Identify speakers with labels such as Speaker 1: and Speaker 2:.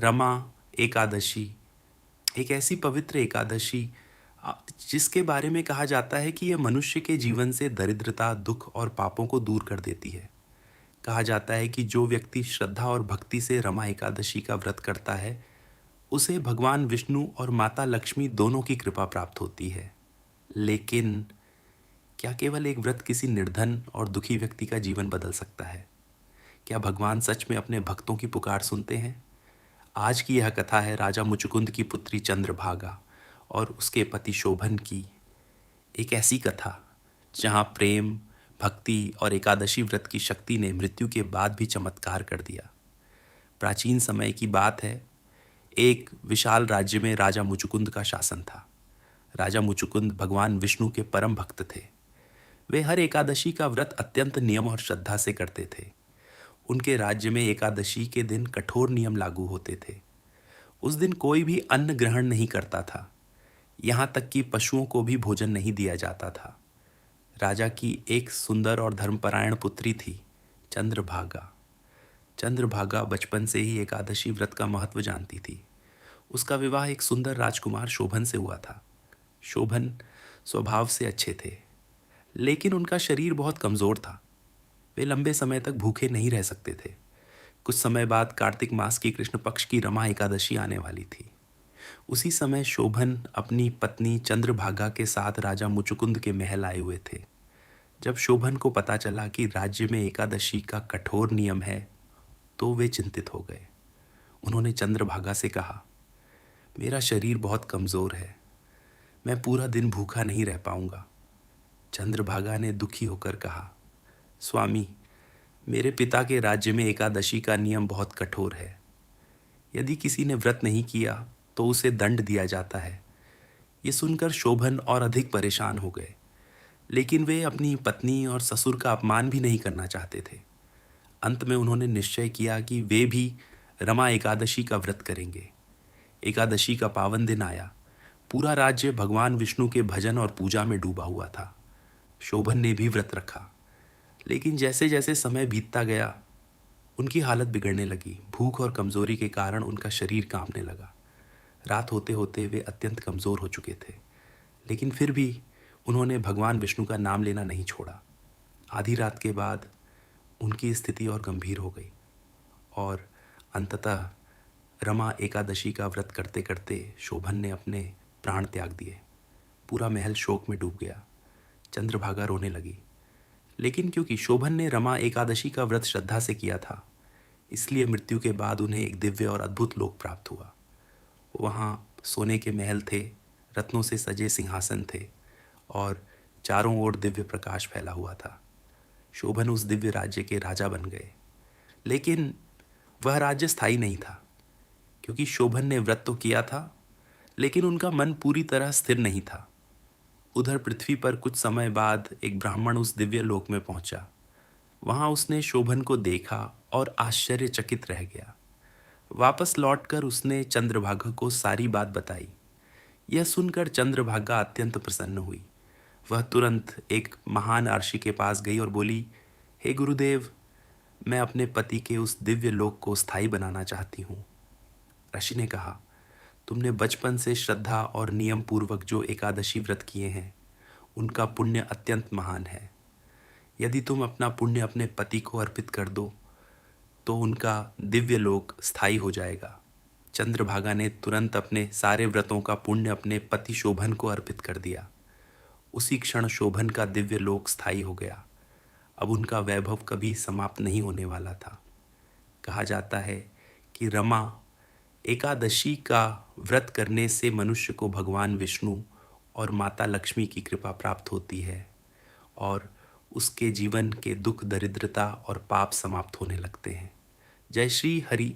Speaker 1: रमा एकादशी एक ऐसी पवित्र एकादशी जिसके बारे में कहा जाता है कि यह मनुष्य के जीवन से दरिद्रता, दुख और पापों को दूर कर देती है। कहा जाता है कि जो व्यक्ति श्रद्धा और भक्ति से रमा एकादशी का व्रत करता है, उसे भगवान विष्णु और माता लक्ष्मी दोनों की कृपा प्राप्त होती है। लेकिन क्या केवल एक व्रत किसी निर्धन और दुखी व्यक्ति का जीवन बदल सकता है? क्या भगवान सच में अपने भक्तों की पुकार सुनते हैं? आज की यह कथा है राजा मुचुकुंद की पुत्री चंद्रभागा और उसके पति शोभन की। एक ऐसी कथा जहां प्रेम, भक्ति और एकादशी व्रत की शक्ति ने मृत्यु के बाद भी चमत्कार कर दिया। प्राचीन समय की बात है। एक विशाल राज्य में राजा मुचुकुंद का शासन था। राजा मुचुकुंद भगवान विष्णु के परम भक्त थे। वे हर एकादशी का व्रत अत्यंत नियम और श्रद्धा से करते थे। उनके राज्य में एकादशी के दिन कठोर नियम लागू होते थे। उस दिन कोई भी अन्न ग्रहण नहीं करता था। यहाँ तक कि पशुओं को भी भोजन नहीं दिया जाता था। राजा की एक सुंदर और धर्मपरायण पुत्री थी, चंद्रभागा। चंद्रभागा बचपन से ही एकादशी व्रत का महत्व जानती थी। उसका विवाह एक सुंदर राजकुमार शोभन से हुआ था। शोभन स्वभाव से अच्छे थे, लेकिन उनका शरीर बहुत कमज़ोर था। वे लंबे समय तक भूखे नहीं रह सकते थे। कुछ समय बाद कार्तिक मास की कृष्ण पक्ष की रमा एकादशी आने वाली थी। उसी समय शोभन अपनी पत्नी चंद्रभागा के साथ राजा मुचुकुंद के महल आए हुए थे। जब शोभन को पता चला कि राज्य में एकादशी का कठोर नियम है, तो वे चिंतित हो गए। उन्होंने चंद्रभागा से कहा, मेरा शरीर बहुत कमज़ोर है, मैं पूरा दिन भूखा नहीं रह पाऊंगा। चंद्रभागा ने दुखी होकर कहा, स्वामी, मेरे पिता के राज्य में एकादशी का नियम बहुत कठोर है। यदि किसी ने व्रत नहीं किया तो उसे दंड दिया जाता है। ये सुनकर शोभन और अधिक परेशान हो गए, लेकिन वे अपनी पत्नी और ससुर का अपमान भी नहीं करना चाहते थे। अंत में उन्होंने निश्चय किया कि वे भी रमा एकादशी का व्रत करेंगे। एकादशी का पावन दिन आया। पूरा राज्य भगवान विष्णु के भजन और पूजा में डूबा हुआ था। शोभन ने भी व्रत रखा, लेकिन जैसे जैसे समय बीतता गया, उनकी हालत बिगड़ने लगी। भूख और कमजोरी के कारण उनका शरीर कांपने लगा। रात होते होते वे अत्यंत कमज़ोर हो चुके थे, लेकिन फिर भी उन्होंने भगवान विष्णु का नाम लेना नहीं छोड़ा। आधी रात के बाद उनकी स्थिति और गंभीर हो गई और अंततः रमा एकादशी का व्रत करते करते शोभन ने अपने प्राण त्याग दिए। पूरा महल शोक में डूब गया। चंद्रभागा रोने लगी, लेकिन क्योंकि शोभन ने रमा एकादशी का व्रत श्रद्धा से किया था, इसलिए मृत्यु के बाद उन्हें एक दिव्य और अद्भुत लोक प्राप्त हुआ। वहाँ सोने के महल थे, रत्नों से सजे सिंहासन थे और चारों ओर दिव्य प्रकाश फैला हुआ था। शोभन उस दिव्य राज्य के राजा बन गए, लेकिन वह राज्य स्थायी नहीं था, क्योंकि शोभन ने व्रत तो किया था, लेकिन उनका मन पूरी तरह स्थिर नहीं था। उधर पृथ्वी पर कुछ समय बाद एक ब्राह्मण उस दिव्य लोक में पहुंचा। वहां उसने शोभन को देखा और आश्चर्यचकित रह गया। वापस लौटकर उसने चंद्रभागा को सारी बात बताई। यह सुनकर चंद्रभागा अत्यंत प्रसन्न हुई। वह तुरंत एक महान ऋषि के पास गई और बोली, हे गुरुदेव, मैं अपने पति के उस दिव्य लोक को स्थायी बनाना चाहती हूँ। ऋषि ने कहा, तुमने बचपन से श्रद्धा और नियम पूर्वक जो एकादशी व्रत किए हैं, उनका पुण्य अत्यंत महान है। यदि तुम अपना पुण्य अपने पति को अर्पित कर दो, तो उनका दिव्य लोक स्थायी हो जाएगा। चंद्रभागा ने तुरंत अपने सारे व्रतों का पुण्य अपने पति शोभन को अर्पित कर दिया। उसी क्षण शोभन का दिव्य लोक स्थायी हो गया। अब उनका वैभव कभी समाप्त नहीं होने वाला था। कहा जाता है कि रमा एकादशी का व्रत करने से मनुष्य को भगवान विष्णु और माता लक्ष्मी की कृपा प्राप्त होती है और उसके जीवन के दुख, दरिद्रता और पाप समाप्त होने लगते हैं। जय श्री हरि।